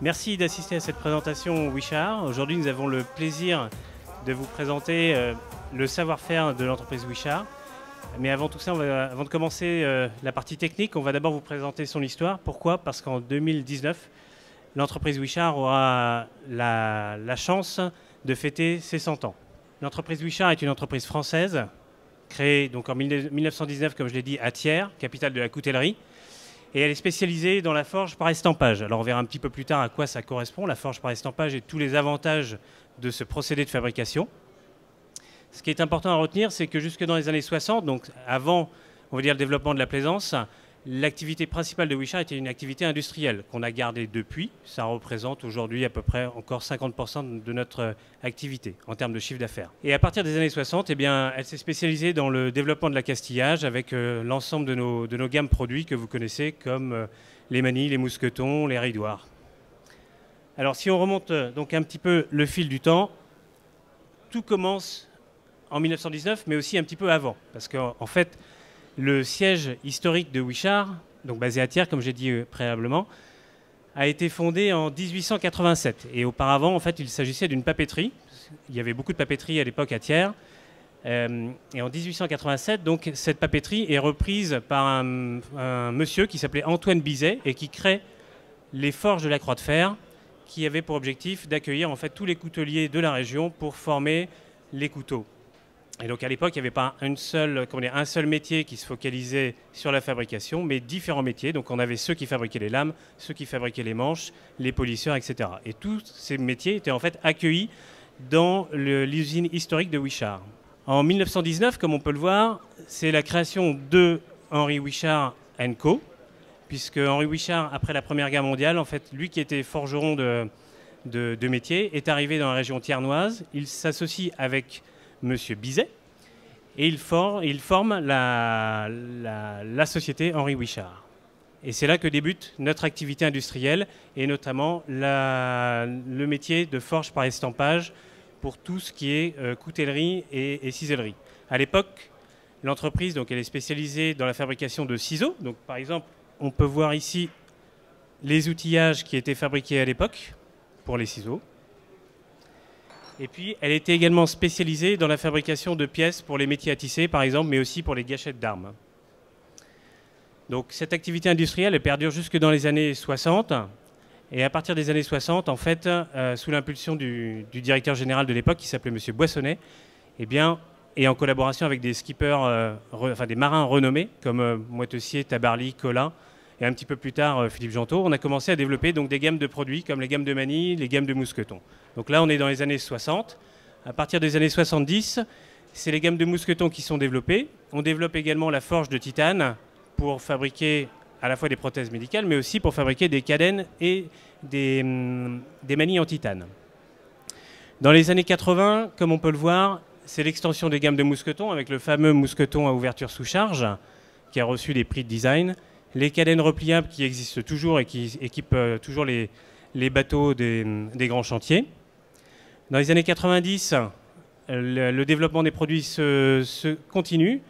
Merci d'assister à cette présentation Wishart. Aujourd'hui, nous avons le plaisir de vous présenter le savoir-faire de l'entreprise Wishart. Mais avant tout ça, avant de commencer la partie technique, on va d'abord vous présenter son histoire. Pourquoi? Parce qu'en 2019, l'entreprise Wishart aura la chance de fêter ses 100 ans. L'entreprise Wishart est une entreprise française, créée donc en 1919, comme je l'ai dit, à Thiers, capitale de la coutellerie. Et elle est spécialisée dans la forge par estampage. Alors on verra un petit peu plus tard à quoi ça correspond, la forge par estampage et tous les avantages de ce procédé de fabrication. Ce qui est important à retenir, c'est que jusque dans les années 60, donc avant, on va dire, le développement de la plaisance, l'activité principale de Wishart était une activité industrielle qu'on a gardée depuis. Ça représente aujourd'hui à peu près encore 50% de notre activité en termes de chiffre d'affaires. Et à partir des années 60, eh bien, elle s'est spécialisée dans le développement de l'accastillage avec l'ensemble de nos gammes produits que vous connaissez comme les manilles, les mousquetons, les ridoirs. Alors si on remonte donc un petit peu le fil du temps, tout commence en 1919, mais aussi un petit peu avant. Parce qu'en fait, le siège historique de Wishart, donc basé à Thiers, comme j'ai dit préalablement, a été fondé en 1887. Et auparavant, en fait, il s'agissait d'une papeterie. Il y avait beaucoup de papeteries à l'époque à Thiers. Et en 1887, donc, cette papeterie est reprise par un monsieur qui s'appelait Antoine Bizet et qui crée les forges de la Croix de Fer, qui avait pour objectif d'accueillir en fait tous les couteliers de la région pour former les couteaux. Et donc à l'époque, il n'y avait pas un seul métier qui se focalisait sur la fabrication, mais différents métiers. Donc on avait ceux qui fabriquaient les lames, ceux qui fabriquaient les manches, les polisseurs, etc. Et tous ces métiers étaient en fait accueillis dans l'usine historique de Wishart. En 1919, comme on peut le voir, c'est la création de Henri Wishart & Co. Puisque Henri Wishart, après la Première Guerre mondiale, en fait, lui qui était forgeron de métier, est arrivé dans la région thiernoise. Il s'associe avec Monsieur Bizet, et il forme la société Henri Wishart. Et c'est là que débute notre activité industrielle, et notamment le métier de forge par estampage pour tout ce qui est coutellerie et cisellerie. À l'époque, l'entreprise elle est spécialisée dans la fabrication de ciseaux. Donc, par exemple, on peut voir ici les outillages qui étaient fabriqués à l'époque pour les ciseaux. Et puis, elle était également spécialisée dans la fabrication de pièces pour les métiers à tisser, par exemple, mais aussi pour les gâchettes d'armes. Donc, cette activité industrielle, elle perdure jusque dans les années 60. Et à partir des années 60, en fait, sous l'impulsion du directeur général de l'époque, qui s'appelait M. Boissonnet, eh bien, et en collaboration avec des skippers, des marins renommés, comme Moitessier, Tabarly, Collin, et un petit peu plus tard, Philippe Gentot, on a commencé à développer donc, des gammes de produits comme les gammes de manilles, les gammes de mousquetons. Donc là, on est dans les années 60. À partir des années 70, c'est les gammes de mousquetons qui sont développées. On développe également la forge de titane pour fabriquer à la fois des prothèses médicales, mais aussi pour fabriquer des cadènes et des manilles en titane. Dans les années 80, comme on peut le voir, c'est l'extension des gammes de mousquetons avec le fameux mousqueton à ouverture sous charge qui a reçu des prix de design. Les cadènes repliables qui existent toujours et qui équipent toujours les bateaux des grands chantiers. Dans les années 90, le développement des produits se continue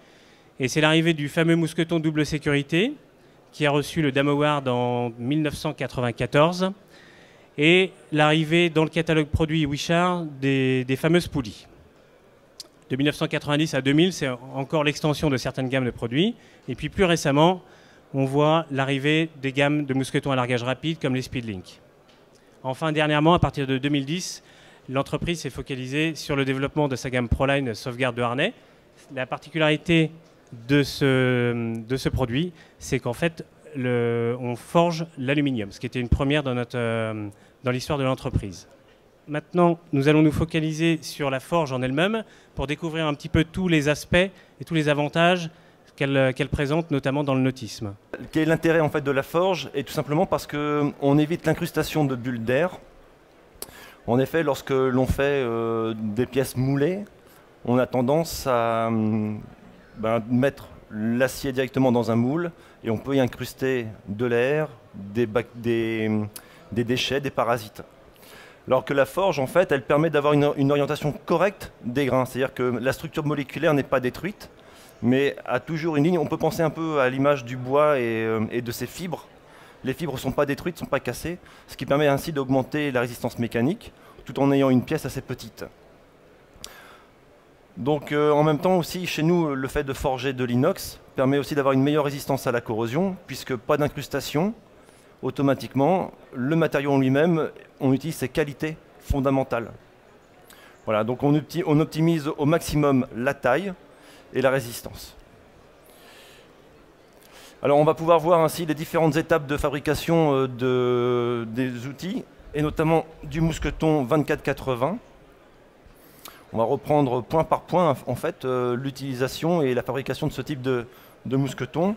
et c'est l'arrivée du fameux mousqueton double sécurité qui a reçu le Dame Award en 1994 et l'arrivée dans le catalogue produit Wishart des fameuses poulies. De 1990 à 2000, c'est encore l'extension de certaines gammes de produits et puis plus récemment, on voit l'arrivée des gammes de mousquetons à largage rapide comme les Speedlink. Enfin, dernièrement, à partir de 2010, l'entreprise s'est focalisée sur le développement de sa gamme Proline sauvegarde de harnais. La particularité de ce produit, c'est qu'en fait, on forge l'aluminium, ce qui était une première dans l'histoire de l'entreprise. Maintenant, nous allons nous focaliser sur la forge en elle-même pour découvrir un petit peu tous les aspects et tous les avantages qu'elle présente, notamment dans le nautisme. Quel est l'intérêt en fait de la forge? Et tout simplement parce qu'on évite l'incrustation de bulles d'air. En effet, lorsque l'on fait des pièces moulées, on a tendance à mettre l'acier directement dans un moule et on peut y incruster de l'air, des déchets, des parasites. Alors que la forge, en fait, elle permet d'avoir une orientation correcte des grains. C'est-à-dire que la structure moléculaire n'est pas détruite mais a toujours une ligne. On peut penser un peu à l'image du bois et de ses fibres. Les fibres ne sont pas détruites, ne sont pas cassées, ce qui permet ainsi d'augmenter la résistance mécanique, tout en ayant une pièce assez petite. Donc en même temps aussi, chez nous, le fait de forger de l'inox permet aussi d'avoir une meilleure résistance à la corrosion, puisque pas d'incrustation, automatiquement, le matériau en lui-même, on utilise ses qualités fondamentales. Voilà, donc on optimise au maximum la taille et la résistance. Alors on va pouvoir voir ainsi les différentes étapes de fabrication des outils, et notamment du mousqueton 2480. On va reprendre point par point en fait l'utilisation et la fabrication de ce type de mousqueton.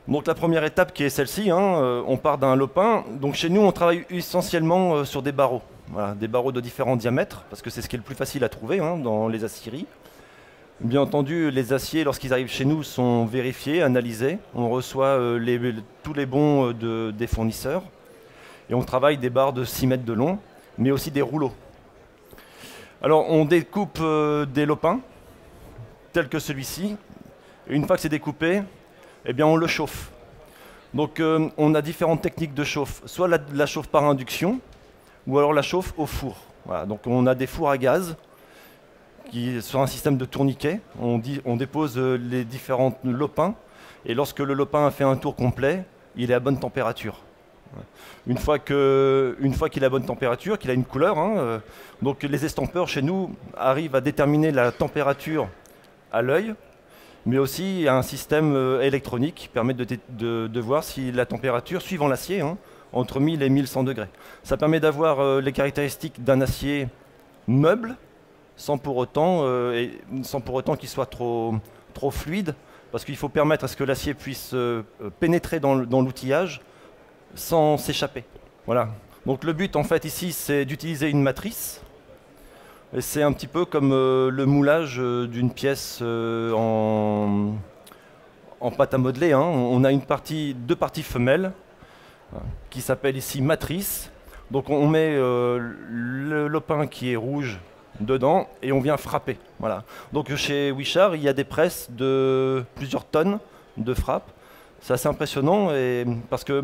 Donc la première étape qui est celle-ci, on part d'un lopin. Donc chez nous on travaille essentiellement sur des barreaux. Voilà, des barreaux de différents diamètres, parce que c'est ce qui est le plus facile à trouver dans les aciéries. Bien entendu, les aciers, lorsqu'ils arrivent chez nous, sont vérifiés, analysés. On reçoit tous les bons des fournisseurs. Et on travaille des barres de 6 mètres de long, mais aussi des rouleaux. Alors, on découpe des lopins, tels que celui-ci. Une fois que c'est découpé, eh bien, on le chauffe. Donc, on a différentes techniques de chauffe. Soit la chauffe par induction, ou alors la chauffe au four. Voilà, donc, on a des fours à gaz, qui sur un système de tourniquet. On dépose les différents lopins, et lorsque le lopin a fait un tour complet, il est à bonne température. Une fois qu'il est à bonne température, qu'il a une couleur, donc les estampeurs chez nous arrivent à déterminer la température à l'œil, mais aussi il y a un système électronique qui permet de voir si la température, suivant l'acier, entre 1000 et 1100 degrés. Ça permet d'avoir les caractéristiques d'un acier meuble, sans pour autant qu'il soit trop fluide, parce qu'il faut permettre à ce que l'acier puisse pénétrer dans l'outillage sans s'échapper. Voilà. Donc le but en fait ici c'est d'utiliser une matrice. Et c'est un petit peu comme le moulage d'une pièce en pâte à modeler. On a deux parties femelles qui s'appellent ici matrice. Donc on met le lopin qui est rouge dedans et on vient frapper. Voilà. Donc chez Wichart, il y a des presses de plusieurs tonnes de frappe. C'est assez impressionnant parce que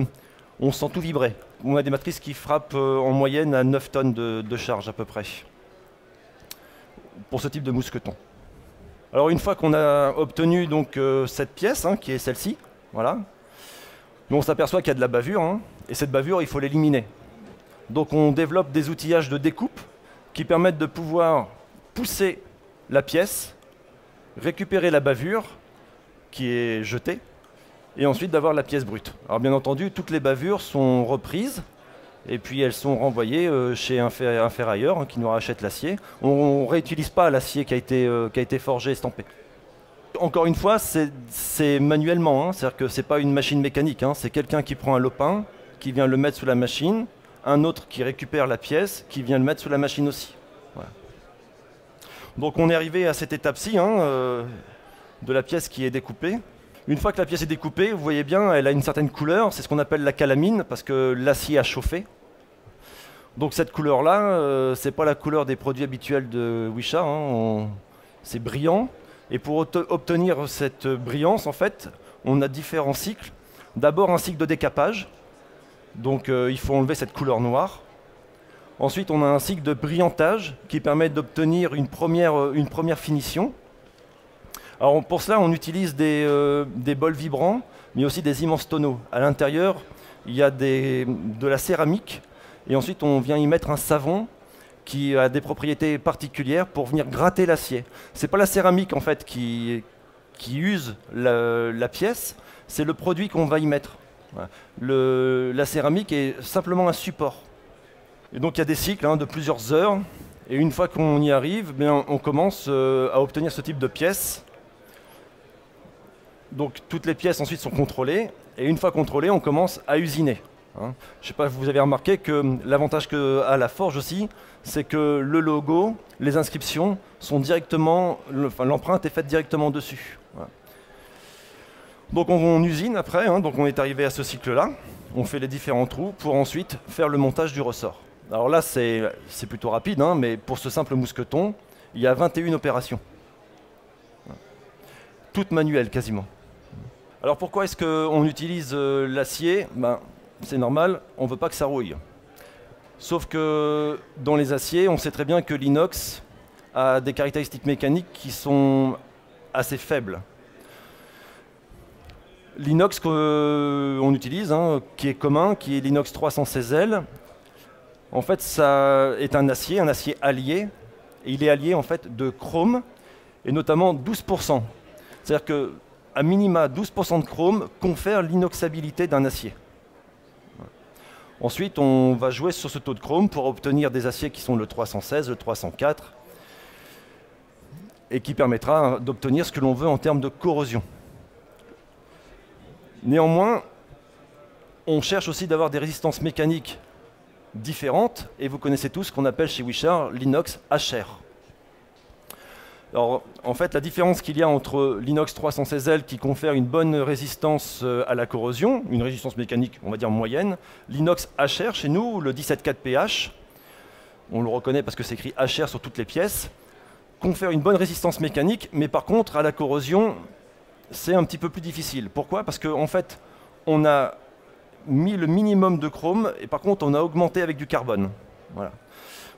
on sent tout vibrer. On a des matrices qui frappent en moyenne à 9 tonnes de charge à peu près pour ce type de mousqueton. Alors une fois qu'on a obtenu donc cette pièce qui est celle-ci, voilà, on s'aperçoit qu'il y a de la bavure et cette bavure il faut l'éliminer. Donc on développe des outillages de découpe qui permettent de pouvoir pousser la pièce, récupérer la bavure qui est jetée, et ensuite d'avoir la pièce brute. Alors bien entendu, toutes les bavures sont reprises, et puis elles sont renvoyées chez un ferrailleur qui nous rachète l'acier. On ne réutilise pas l'acier qui a été forgé et stampé. Encore une fois, c'est manuellement, c'est-à-dire que ce n'est pas une machine mécanique, c'est quelqu'un qui prend un lopin, qui vient le mettre sous la machine, un autre qui récupère la pièce, qui vient le mettre sous la machine aussi. Voilà. Donc on est arrivé à cette étape-ci de la pièce qui est découpée. Une fois que la pièce est découpée, vous voyez bien, elle a une certaine couleur, c'est ce qu'on appelle la calamine, parce que l'acier a chauffé. Donc cette couleur-là, c'est pas la couleur des produits habituels de Wichart, c'est brillant. Et pour obtenir cette brillance, en fait, on a différents cycles. D'abord un cycle de décapage, donc il faut enlever cette couleur noire. Ensuite, on a un cycle de brillantage qui permet d'obtenir une première finition. Alors pour cela, on utilise des bols vibrants, mais aussi des immenses tonneaux. À l'intérieur, il y a de la céramique, et ensuite on vient y mettre un savon qui a des propriétés particulières pour venir gratter l'acier. Ce n'est pas la céramique en fait qui use la pièce, c'est le produit qu'on va y mettre. Voilà. La céramique est simplement un support. Et donc il y a des cycles de plusieurs heures, et une fois qu'on y arrive, on commence à obtenir ce type de pièces. Donc toutes les pièces ensuite sont contrôlées, et une fois contrôlées, on commence à usiner. Je ne sais pas si vous avez remarqué que l'avantage qu'a la forge aussi, c'est que le logo, les inscriptions sont directement, l'empreinte est faite directement dessus. Voilà. Donc on usine après, donc on est arrivé à ce cycle-là, on fait les différents trous pour ensuite faire le montage du ressort. Alors là c'est plutôt rapide, mais pour ce simple mousqueton, il y a 21 opérations. toutes manuelles quasiment. Alors pourquoi est-ce qu'on utilise l'acier? C'est normal, on ne veut pas que ça rouille. Sauf que dans les aciers, on sait très bien que l'inox a des caractéristiques mécaniques qui sont assez faibles. L'inox qu'on utilise, qui est commun, qui est l'inox 316L, en fait, ça est un acier allié, et il est allié en fait de chrome, et notamment 12%. C'est-à-dire qu'à minima, 12% de chrome confère l'inoxabilité d'un acier. Ensuite, on va jouer sur ce taux de chrome pour obtenir des aciers qui sont le 316, le 304, et qui permettra d'obtenir ce que l'on veut en termes de corrosion. Néanmoins, on cherche aussi d'avoir des résistances mécaniques différentes, et vous connaissez tous ce qu'on appelle chez Wishart l'inox HR. Alors, en fait, la différence qu'il y a entre l'inox 316L qui confère une bonne résistance à la corrosion, une résistance mécanique, on va dire moyenne, l'inox HR, chez nous, le 174pH, on le reconnaît parce que c'est écrit HR sur toutes les pièces, confère une bonne résistance mécanique, mais par contre, à la corrosion, c'est un petit peu plus difficile. Pourquoi? Parce qu'en fait, on a mis le minimum de chrome et par contre, on a augmenté avec du carbone. Voilà.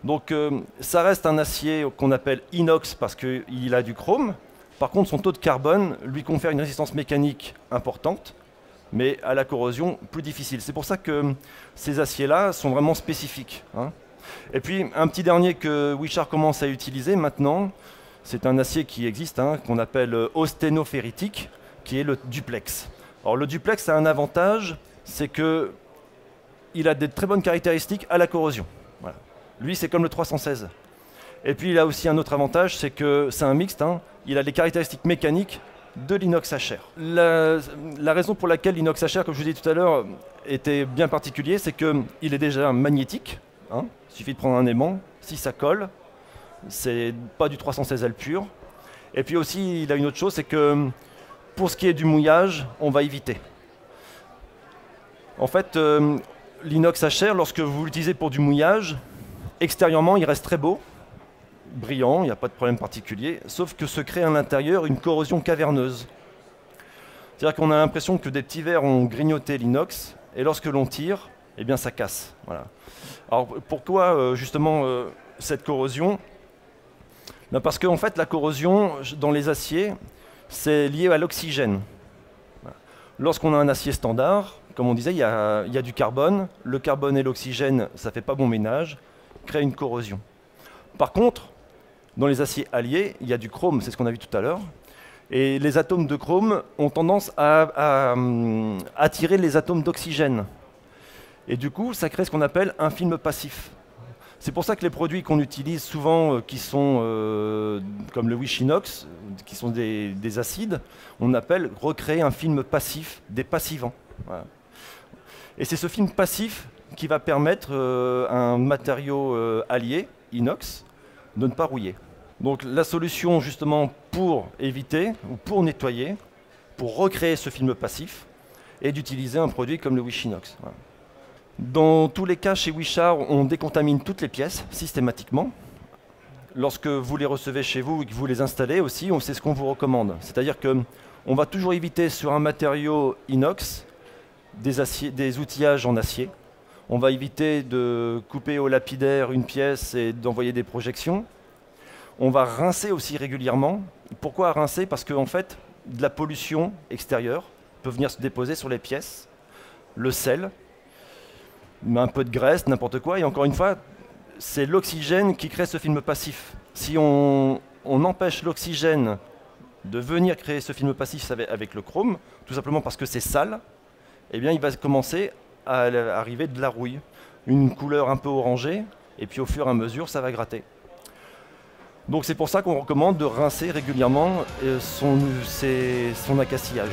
Donc, ça reste un acier qu'on appelle inox parce qu'il a du chrome. Par contre, son taux de carbone lui confère une résistance mécanique importante, mais à la corrosion plus difficile. C'est pour ça que ces aciers-là sont vraiment spécifiques. Et puis, un petit dernier que Wishart commence à utiliser maintenant, c'est un acier qui existe, qu'on appelle austénoferritique, qui est le duplex. Alors le duplex a un avantage, c'est qu'il a de très bonnes caractéristiques à la corrosion. Voilà. Lui, c'est comme le 316. Et puis il a aussi un autre avantage, c'est que c'est un mixte, il a les caractéristiques mécaniques de l'inox HR. La raison pour laquelle l'inox HR, comme je vous disais tout à l'heure, était bien particulier, c'est qu'il est déjà magnétique. Il suffit de prendre un aimant, si ça colle, c'est pas du 316L pur. Et puis aussi, il a une autre chose, c'est que pour ce qui est du mouillage, on va éviter. En fait, l'inox HR, lorsque vous l'utilisez pour du mouillage, extérieurement, il reste très beau, brillant, il n'y a pas de problème particulier, sauf que se crée à l'intérieur une corrosion caverneuse. C'est-à-dire qu'on a l'impression que des petits vers ont grignoté l'inox, et lorsque l'on tire, eh bien ça casse. Voilà. Alors pourquoi justement cette corrosion? Parce qu'en fait, la corrosion dans les aciers, c'est lié à l'oxygène. Lorsqu'on a un acier standard, comme on disait, il y a du carbone. Le carbone et l'oxygène, ça ne fait pas bon ménage, crée une corrosion. Par contre, dans les aciers alliés, il y a du chrome, c'est ce qu'on a vu tout à l'heure. Et les atomes de chrome ont tendance à attirer les atomes d'oxygène. Et du coup, ça crée ce qu'on appelle un film passif. C'est pour ça que les produits qu'on utilise souvent, qui sont comme le Wishinox, qui sont des acides, on appelle recréer un film passif, des passivants. Voilà. Et c'est ce film passif qui va permettre à un matériau allié, inox, de ne pas rouiller. Donc la solution justement pour éviter, ou pour nettoyer, pour recréer ce film passif, est d'utiliser un produit comme le Wishinox. Voilà. Dans tous les cas, chez Wishart, on décontamine toutes les pièces systématiquement. Lorsque vous les recevez chez vous et que vous les installez aussi, c'est ce qu'on vous recommande. C'est-à-dire qu'on va toujours éviter sur un matériau inox des outillages en acier. On va éviter de couper au lapidaire une pièce et d'envoyer des projections. On va rincer aussi régulièrement. Pourquoi rincer? Parce qu'en fait, de la pollution extérieure peut venir se déposer sur les pièces, le sel, un peu de graisse, n'importe quoi. Et encore une fois, c'est l'oxygène qui crée ce film passif. Si on empêche l'oxygène de venir créer ce film passif avec le chrome, tout simplement parce que c'est sale, eh bien, il va commencer à arriver de la rouille. Une couleur un peu orangée, et puis au fur et à mesure, ça va gratter. Donc c'est pour ça qu'on recommande de rincer régulièrement son accastillage.